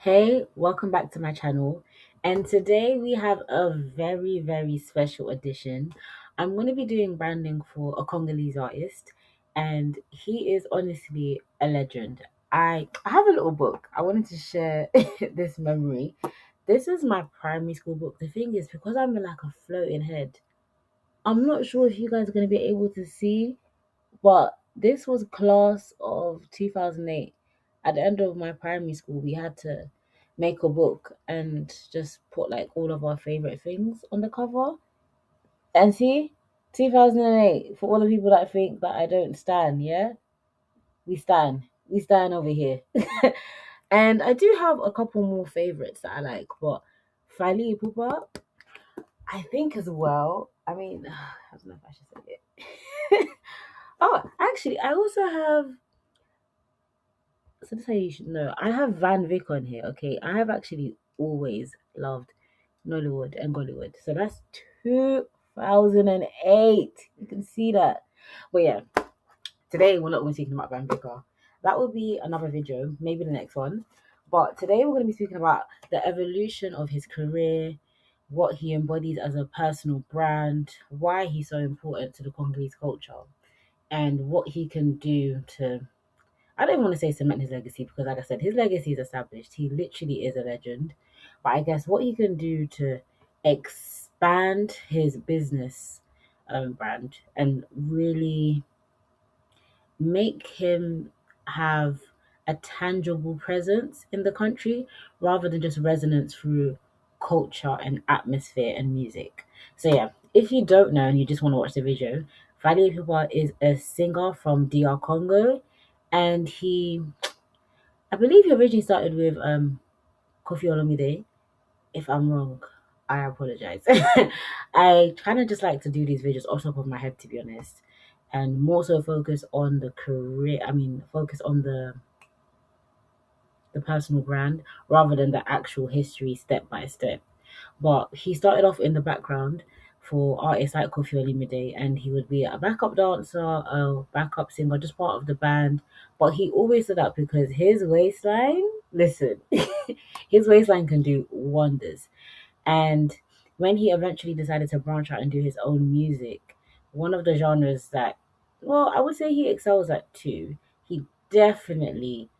Hey, welcome back to my channel. And today we have a very, very special edition. I'm going to be doing branding for a Congolese artist, and he is honestly a legend. I have a little book. I wanted to share this memory. This is my primary school book. The thing is, because I'm like a floating head, I'm not sure if you guys are going to be able to see, but this was class of 2008. At the end of my primary school, we had to make a book and just put like all of our favorite things on the cover. And see, 2008, for all the people that think that I don't stand, yeah, we stand. We stand over here. And I do have a couple more favorites that I like, but Fally, I think as well. I mean, I don't know if I should say it. Oh, actually, I also have. So this is how you should know. I have Van Vick on here. Okay, I have actually always loved Nollywood and Gollywood. So that's 2008. You can see that. But yeah, today we're not going to be speaking about Van Vicker. That will be another video, maybe the next one. But today we're going to be speaking about the evolution of his career, what he embodies as a personal brand, why he's so important to the Congolese culture, and what he can do to, I don't even want to say cement his legacy because, like I said, his legacy is established. He literally is a legend. But I guess what he can do to expand his business brand and really make him have a tangible presence in the country rather than just resonance through culture and atmosphere and music. So yeah, if you don't know and you just want to watch the video, Fally Ipupa is a singer from DR Congo, and I believe he originally started with Kofi Olomide. If I'm wrong, I apologize. I kind of just like to do these videos off the top of my head, to be honest, and more so focus on the career. I mean, focus on the personal brand rather than the actual history step by step. But he started off in the background for artists like Kofi Olomide, and he would be a backup dancer, a backup singer, just part of the band. But he always stood out because his waistline, listen, his waistline can do wonders. And when he eventually decided to branch out and do his own music, one of the genres that, well, I would say he excels at too. He definitely,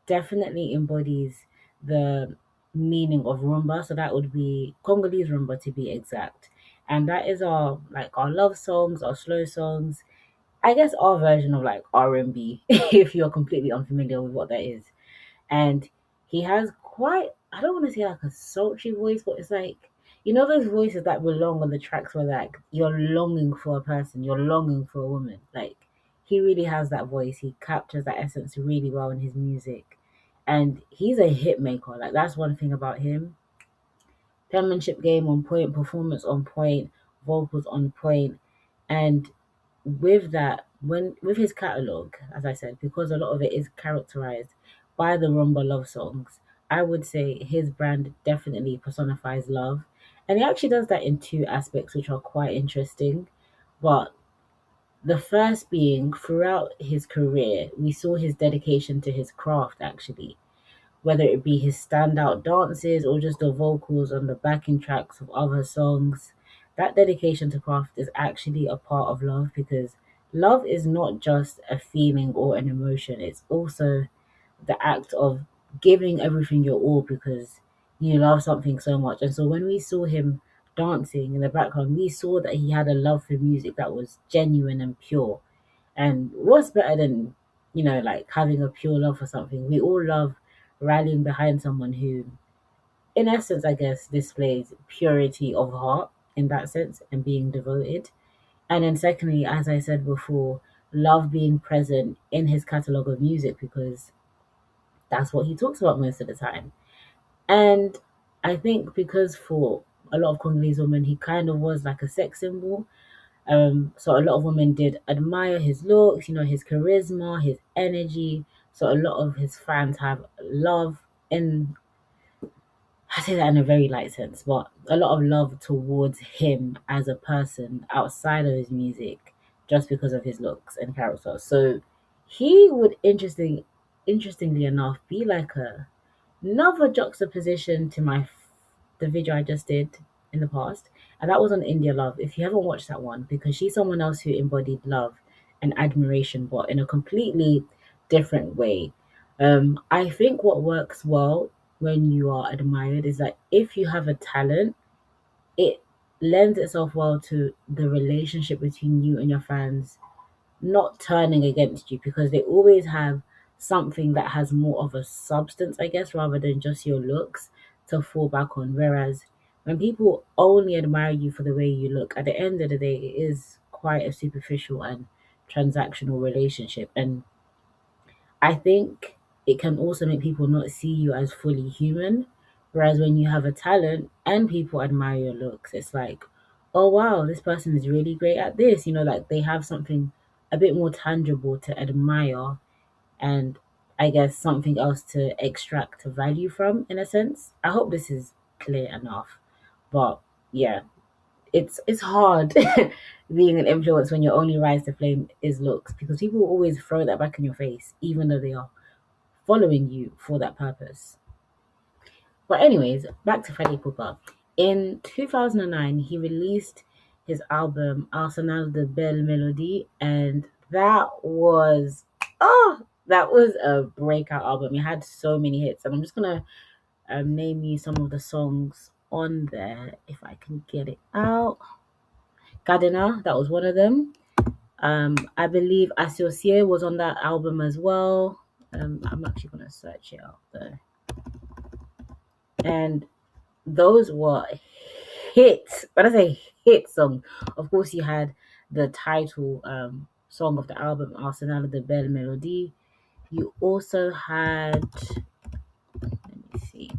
definitely embodies the meaning of rumba. So that would be Congolese rumba to be exact. And that is our love songs, our slow songs. I guess our version of like R&B, if you're completely unfamiliar with what that is. And he has quite, I don't want to say like a sultry voice, but it's like, you know those voices that belong on the tracks where like you're longing for a person, you're longing for a woman. Like he really has that voice. He captures that essence really well in his music. And he's a hit maker. Like that's one thing about him. Penmanship game on point, performance on point, vocals on point. And with that, when with his catalog, as I said, because a lot of it is characterized by the rumba love songs, I would say his brand definitely personifies love. And he actually does that in two aspects, which are quite interesting. But the first being throughout his career, we saw his dedication to his craft actually, whether it be his standout dances or just the vocals on the backing tracks of other songs. That dedication to craft is actually a part of love because love is not just a feeling or an emotion, it's also the act of giving everything your all because you love something so much. And so when we saw him dancing in the background, we saw that he had a love for music that was genuine and pure. And what's better than, like having a pure love for something? We all love rallying behind someone who, in essence, I guess, displays purity of heart in that sense and being devoted. And then, secondly, as I said before, love being present in his catalogue of music because that's what he talks about most of the time. And I think because for a lot of Congolese women, he kind of was like a sex symbol. So a lot of women did admire his looks, his charisma, his energy. So a lot of his fans have love in, I say that in a very light sense, but a lot of love towards him as a person outside of his music, just because of his looks and character. So he would interestingly enough, be like a Another juxtaposition to the video I just did in the past, and that was on India Love. If you haven't watched that one, because she's someone else who embodied love and admiration, but in a completely different way. I think what works well when you are admired is that if you have a talent, it lends itself well to the relationship between you and your fans not turning against you, because they always have something that has more of a substance, I guess, rather than just your looks to fall back on. Whereas when people only admire you for the way you look, at the end of the day, it is quite a superficial and transactional relationship. And I think it can also make people not see you as fully human. Whereas when you have a talent and people admire your looks, it's like, oh wow, this person is really great at this. Like they have something a bit more tangible to admire, and I guess something else to extract value from, in a sense. I hope this is clear enough. But yeah, it's hard being an influence when your only rise to flame is looks, because people will always throw that back in your face, even though they are following you for that purpose. But anyways, back to Fally Pupa. In 2009, he released his album Arsenal de Belle Melodie, and that was a breakout album. It had so many hits, and I'm just gonna name you some of the songs on there if I can get it out. Cadena, that was one of them. I believe Associé was on that album as well. I'm actually gonna search it out there. And those were hits. When I say hit song, of course you had the title song of the album, Arsenal de Belle Melodie. You also had, let me see,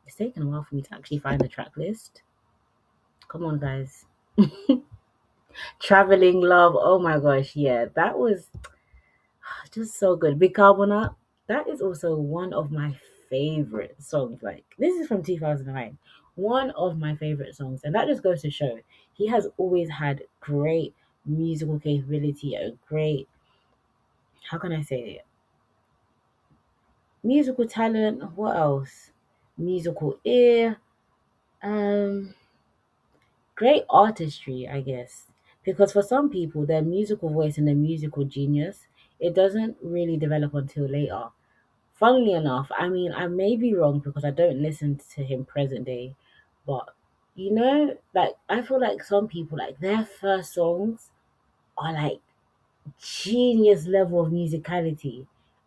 it's taken a while for me to actually find the track list. Come on, guys. Traveling Love. Oh my gosh, yeah, that was just so good. Bicarbonate. That is also one of my favorite songs. Like, this is from 2009. One of my favorite songs. And that just goes to show he has always had great musical capability, a great, how can I say it? Musical talent. What else? Musical ear. Um, Great artistry, I guess. Because for some people, their musical voice and their musical genius, it doesn't really develop until later. Funnily enough, I mean, I may be wrong because I don't listen to him present day, but like I feel like some people, like their first songs are like genius level of musicality,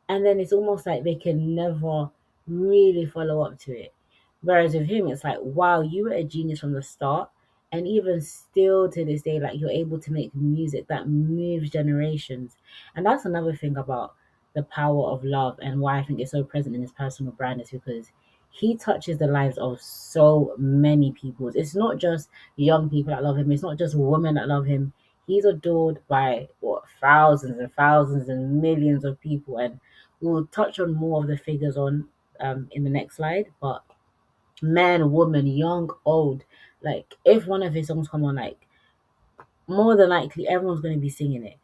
and then it's almost like they can never really follow up to it. Whereas with him, it's like, wow, you were a genius from the start, and even still to this day, like you're able to make music that moves generations. And that's another thing about the power of love, and why I think it's so present in his personal brand, is because he touches the lives of so many people. It's not just young people that love him, it's not just women that love him. He's adored by what, thousands and thousands and millions of people, and we'll touch on more of the figures on in the next slide. But man, woman, young, old, like if one of his songs come on, like more than likely everyone's going to be singing it.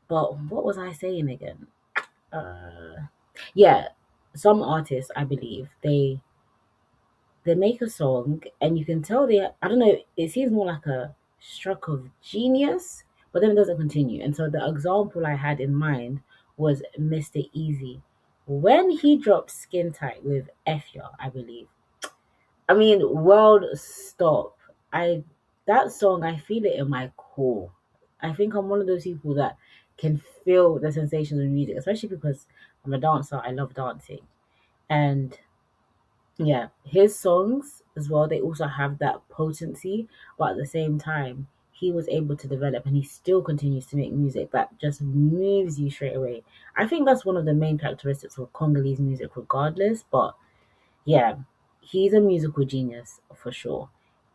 But what was I saying again? Uh, yeah, some artists, I believe, they make a song and you can tell I don't know, it seems more like a stroke of genius, but then it doesn't continue. And so the example I had in mind was Mr. Easy. When he dropped Skin Tight with Efya, I believe. I mean, world stop. I That song, I feel it in my core. I think I'm one of those people that can feel the sensations of music, especially because I'm a dancer. I love dancing. And yeah, his songs as well, they also have that potency, but at the same time, he was able to develop and he still continues to make music that just moves you straight away. I think that's one of the main characteristics of Congolese music, regardless, but yeah, he's a musical genius for sure.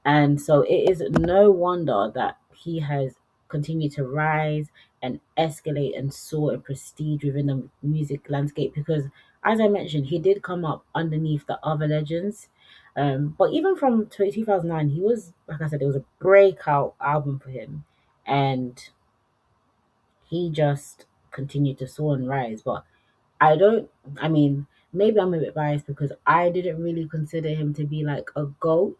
And so it is no wonder that he has continued to rise and escalate and soar in prestige within the music landscape, because, as I mentioned, he did come up underneath the other legends. But even from 2009, he was, like I said, it was a breakout album for him. And he just continued to soar and rise. But I don't, I mean, maybe I'm a bit biased because I didn't really consider him to be like a goat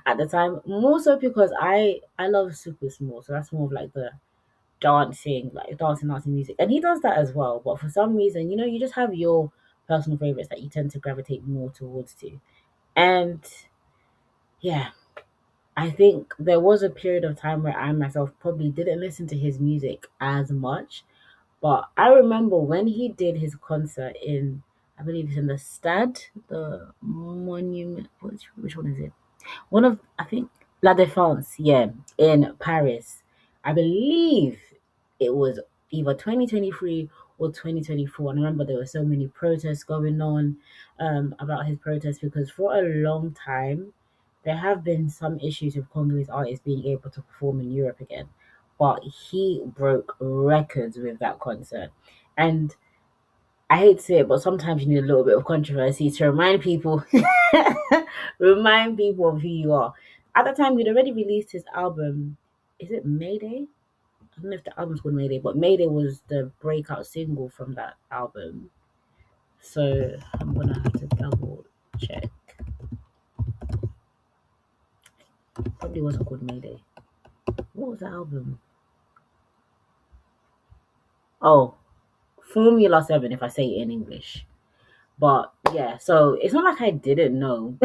at the time. More so because I love Super Small, so that's more of like the dancing music, and he does that as well. But for some reason, you just have your personal favorites that you tend to gravitate more towards to. And yeah, I think there was a period of time where I myself probably didn't listen to his music as much, but I remember when he did his concert in, I believe it's in the Stade, the Monument. Which one is it? One of, I think, La Défense, yeah, in Paris. I believe it was either 2023 or 2024. And I remember there were so many protests going on about his protest because for a long time there have been some issues with Congolese artists being able to perform in Europe again. But he broke records with that concert. And I hate to say it, but sometimes you need a little bit of controversy to remind people of who you are. At the time, he'd already released his album. Is it Mayday? I don't know if the album's called Mayday, but Mayday was the breakout single from that album. So I'm gonna have to double check. Probably wasn't called Mayday. What was the album? Oh, Formula 7, if I say it in English. But yeah, so it's not like I didn't know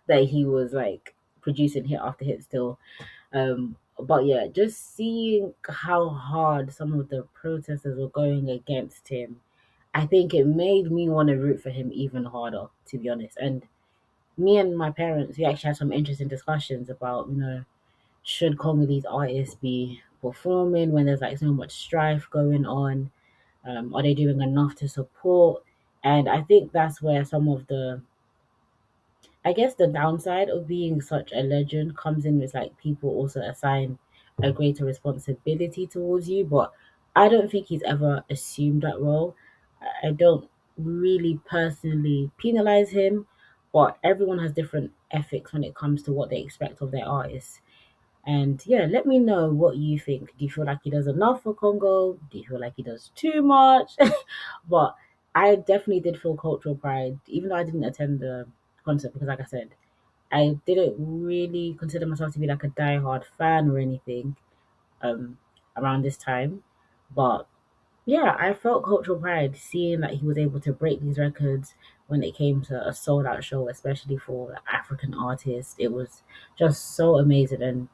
that he was like producing hit after hit still. But yeah, just seeing how hard some of the protesters were going against him, I think it made me want to root for him even harder, to be honest. And me and my parents, we actually had some interesting discussions about, should Congolese artists be performing when there's like so much strife going on? Are they doing enough to support? And I think that's where some of the, I guess the downside of being such a legend comes in with like people also assign a greater responsibility towards you, but I don't think he's ever assumed that role. I don't really personally penalize him, but everyone has different ethics when it comes to what they expect of their artists. And yeah, let me know what you think. Do you feel like he does enough for Congo? Do you feel like he does too much? But I definitely did feel cultural pride, even though I didn't attend the concert because, like I said, I didn't really consider myself to be like a die-hard fan or anything um, around this time. But yeah, I felt cultural pride seeing that he was able to break these records when it came to a sold out show, especially for African artists. It was just so amazing. And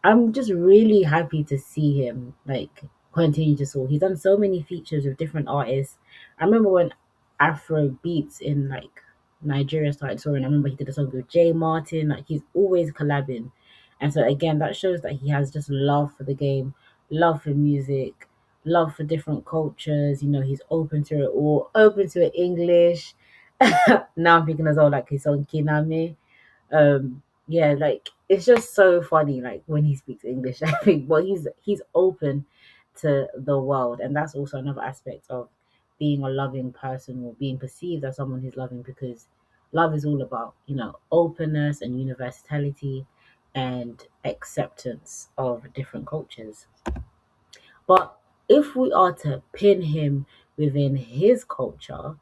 I'm just really happy to see him like continue to soar. He's done so many features with different artists. I remember when Afro beats in like Nigeria started soaring. I remember he did a song with Jay Martin. Like he's always collabing, and so again, that shows that he has just love for the game, love for music, love for different cultures. He's open to it all, open to it English. Now I'm thinking as well like his song Kiname. Yeah, like it's just so funny like when he speaks English. I think, but he's open to the world, and that's also another aspect of being a loving person or being perceived as someone who's loving, because love is all about openness and universality and acceptance of different cultures. But if we are to pin him within his culture,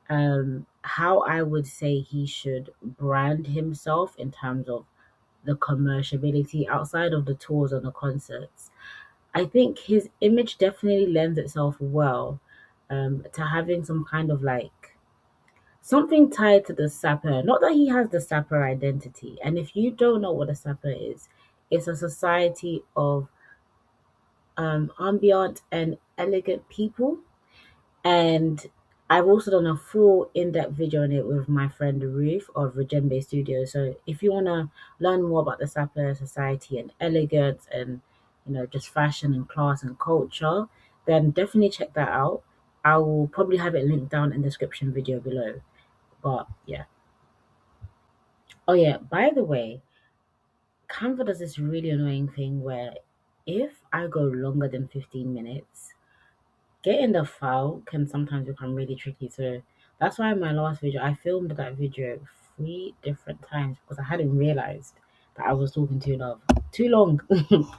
how I would say he should brand himself in terms of the commerciality outside of the tours and the concerts. I think his image definitely lends itself well to having some kind of like something tied to the sapper. Not that he has the sapper identity. And if you don't know what a sapper is, it's a society of ambient and elegant people. And I've also done a full in-depth video on it with my friend Ruth of Rejembe Studios. So if you want to learn more about the Sapper Society and elegance and just fashion and class and culture, then definitely check that out. I will probably have it linked down in the description video below. But yeah. Oh yeah, by the way, Canva does this really annoying thing where if I go longer than 15 minutes, getting the file can sometimes become really tricky. So that's why in my last video, I filmed that video 3 different times because I hadn't realized that I was talking too long.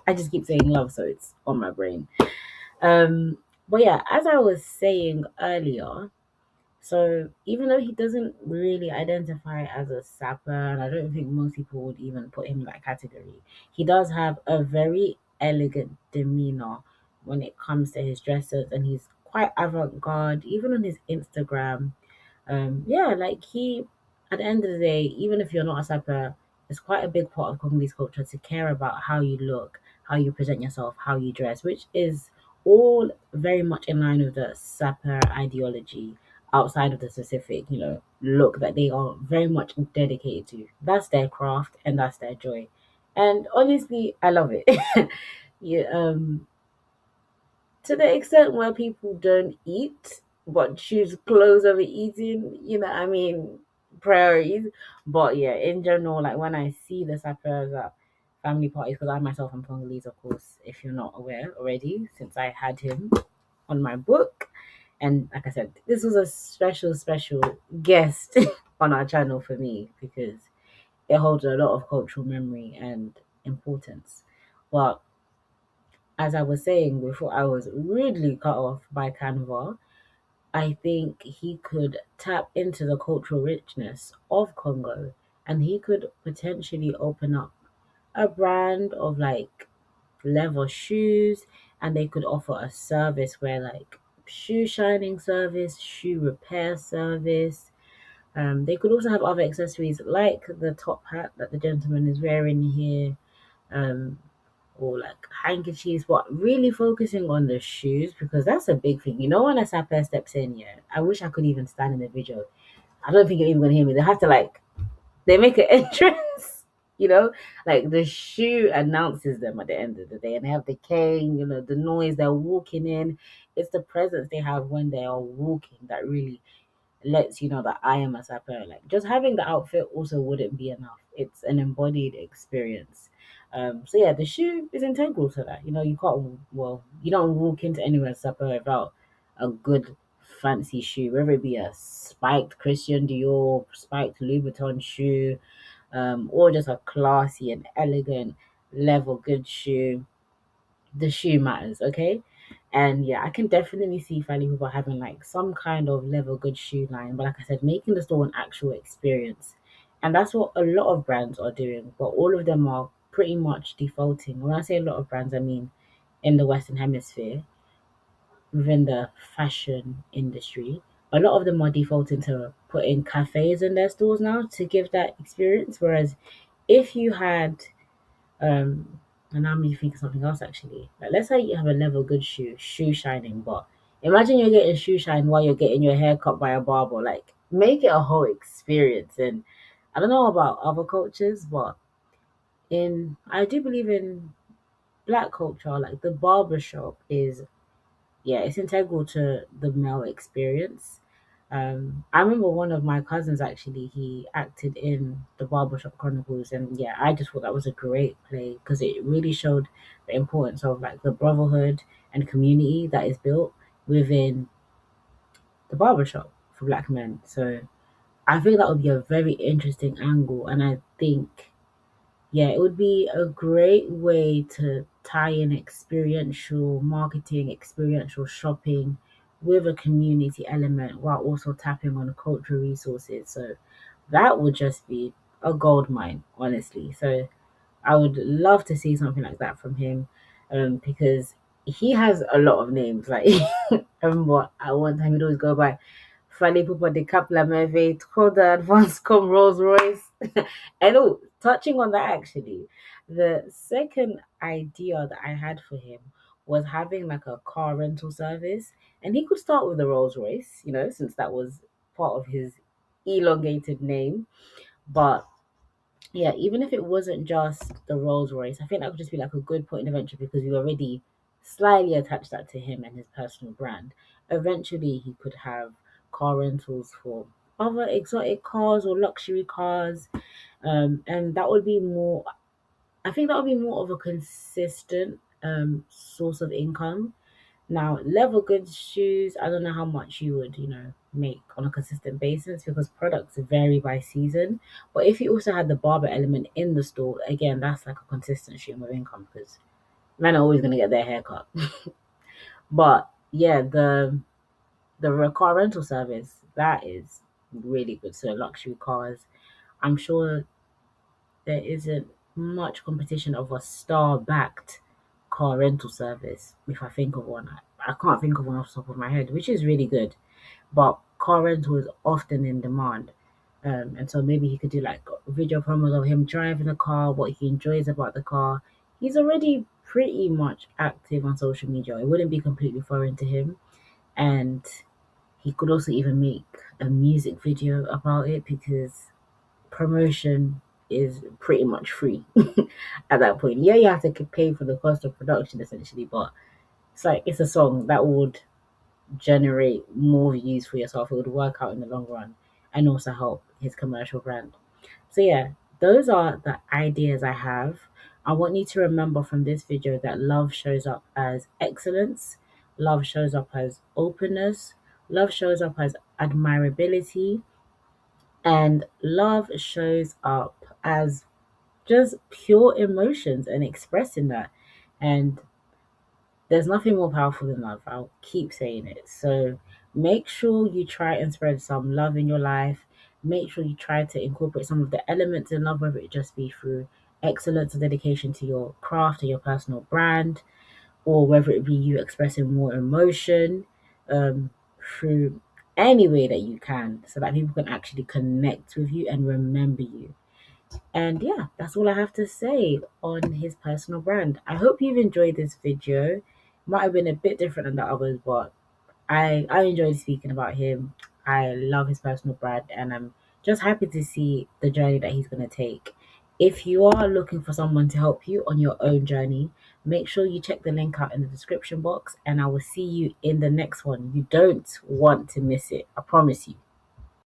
I just keep saying love, so it's on my brain. But yeah, as I was saying earlier, So even though he doesn't really identify as a sapper, and I don't think most people would even put him in that category, he does have a very elegant demeanor when it comes to his dresses, and he's quite avant-garde, even on his Instagram. Yeah, like he, at the end of the day, even if you're not a sapper, it's quite a big part of Congolese culture to care about how you look, how you present yourself, how you dress, which is all very much in line with the sapper ideology outside of the specific, look that they are very much dedicated to. That's their craft and that's their joy. And honestly, I love it. Yeah, to the extent where people don't eat but choose clothes over eating, I mean, priorities. But yeah, in general, like when I see the sappers at family parties, because I myself am Congolese, of course, if you're not aware already, since I had him on my book. And like I said, this was a special, special guest on our channel for me because it holds a lot of cultural memory and importance. But as I was saying before, I was rudely cut off by Canva. I think he could tap into the cultural richness of Congo and he could potentially open up a brand of like leather shoes, and they could offer a service where like shoe shining service, shoe repair service. They could also have other accessories like the top hat that the gentleman is wearing here, um, or like handkerchiefs, but really focusing on the shoes because that's a big thing. When a sapper steps in, yeah, I wish I could even stand in the video. I don't think you're even gonna hear me. They have to like they make an entrance, you know, like the shoe announces them at the end of the day, and they have the cane, the noise they're walking in. It's the presence they have when they are walking that really lets you know that I am a sapper. Like just having the outfit also wouldn't be enough. It's an embodied experience. So yeah, the shoe is integral to that. You can't you don't walk into anywhere sapper without a good fancy shoe, whether it be a spiked Christian Dior, spiked Louis Vuitton shoe, or just a classy and elegant level good shoe. The shoe matters, okay? And yeah, I can definitely see Fally people having like some kind of level good shoe line, but like I said, making the store an actual experience. And that's what a lot of brands are doing, but all of them are pretty much defaulting. When I say a lot of brands, I mean in the Western Hemisphere, within the fashion industry, a lot of them are defaulting to putting cafes in their stores now to give that experience. Whereas if you had and now I'm think of something else actually. Like let's say you have a level good shoe shining, but imagine you're getting shoe shine while you're getting your hair cut by a barber. Like make it a whole experience. And I don't know about other cultures, but in I do believe in black culture, like the barber shop is yeah, it's integral to the male experience. I remember one of my cousins actually, he acted in the Barbershop Chronicles, and yeah, I just thought that was a great play because it really showed the importance of like the brotherhood and community that is built within the barbershop for black men. So I think that would be a very interesting angle, and I think yeah, it would be a great way to tie in experiential marketing, experiential shopping with a community element while also tapping on cultural resources. So that would just be a gold mine, honestly. So I would love to see something like that from him, because he has a lot of names. Like I remember at one time he'd always go by Fally Pupa de Cap La Merveille, Trop d'Advance comme Rolls Royce. And oh, touching on that actually, the second idea that I had for him was having like a car rental service, and he could start with the Rolls Royce, since that was part of his elongated name. But yeah, even if it wasn't just the Rolls Royce, I think that would just be like a good point of entry because we already slightly attached that to him and his personal brand. Eventually, he could have car rentals for other exotic cars or luxury cars, and that would be more. I think that would be more of a consistent source of income. Now, level goods shoes, I don't know how much you would, make on a consistent basis because products vary by season. But if you also had the barber element in the store, again, that's like a consistent stream of income because men are always gonna get their hair cut. But yeah, the car rental service, that is really good. So luxury cars, I'm sure there isn't much competition of a star-backed car rental service. If I think of one, I can't think of one off the top of my head, which is really good. But car rental is often in demand. And so maybe he could do like video promos of him driving the car, what he enjoys about the car. He's already pretty much active on social media. It wouldn't be completely foreign to him. And he could also even make a music video about it because promotion is pretty much free at that point. Yeah, you have to pay for the cost of production essentially, but it's like it's a song that would generate more views for yourself. It would work out in the long run and also help his commercial brand. So yeah, those are the ideas I have. I want you to remember from this video that love shows up as excellence, love shows up as openness, love shows up as admirability, and love shows up as just pure emotions and expressing that. And there's nothing more powerful than love. I'll keep saying it. So make sure you try and spread some love in your life. Make sure you try to incorporate some of the elements in love, whether it just be through excellence and dedication to your craft or your personal brand, or whether it be you expressing more emotion through any way that you can, so that people can actually connect with you and remember you. And yeah, that's all I have to say on his personal brand. I hope you've enjoyed this video. Might have been a bit different than the others, but I enjoyed speaking about him. I love his personal brand, and I'm just happy to see the journey that he's going to take. If you are looking for someone to help you on your own journey, make sure you check the link out in the description box, and I will see you in the next one. You don't want to miss it. I promise you.